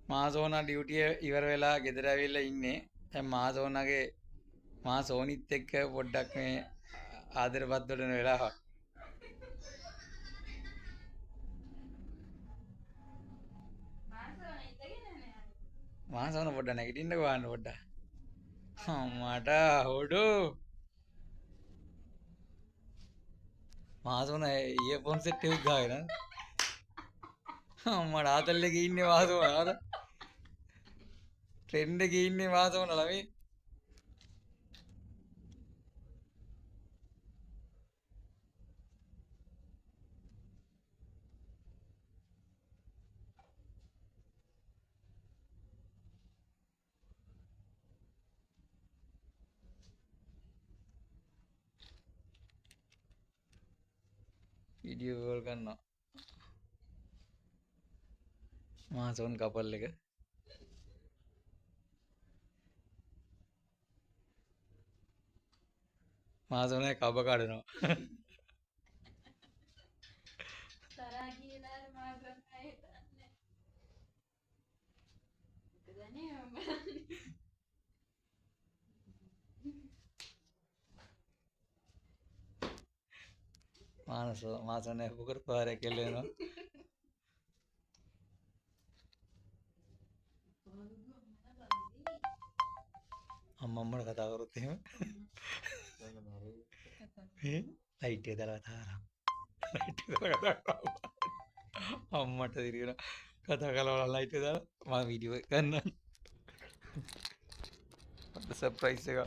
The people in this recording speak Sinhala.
මාසෝනා ඩියුටිය ඉවර වෙලා ගෙදර ඇවිල්ලා ඉන්නේ. දැන් මාසෝනාගේ මාසෝනිත් එක්ක පොඩ්ඩක් මේ ආදරපත් වලන වෙලාවක්. මාසෝන පොඩ්ඩක් නැගිටින්නකෝ වන්න පොඩ්ඩක්. මට හොඩෝ මාසෝන ඉයර්ෆෝන් සෙට් එකක් ගාගෙන අම්මට ආතල් එකේ ඉන්නේ මාසෝන ආද ට්‍රෙන්ඩ් එකේ ඉන්නේ මාසෝන ළමයි. වීඩියෝ කෝල් කරනවා මාසෝන් කපල් එක. මාසෝනේ කබ කඩනවා. තරහා කියලා මාසොන් අය හිතන්නේ. ඒකදනේ මම මාසෝනේ පුකර පාරේ කෙල්ලෙනවා. අම්මට කතා කරොත් එහෙම ලයිට් එක දාලා කතා කරා. ලයිට් එක දාලා කතා කරා. අම්මට දිරියන කතා කරලා ලයිට් එක දාලා මම වීඩියෝ එක කරනවා. සර්ප්‍රයිස් එක.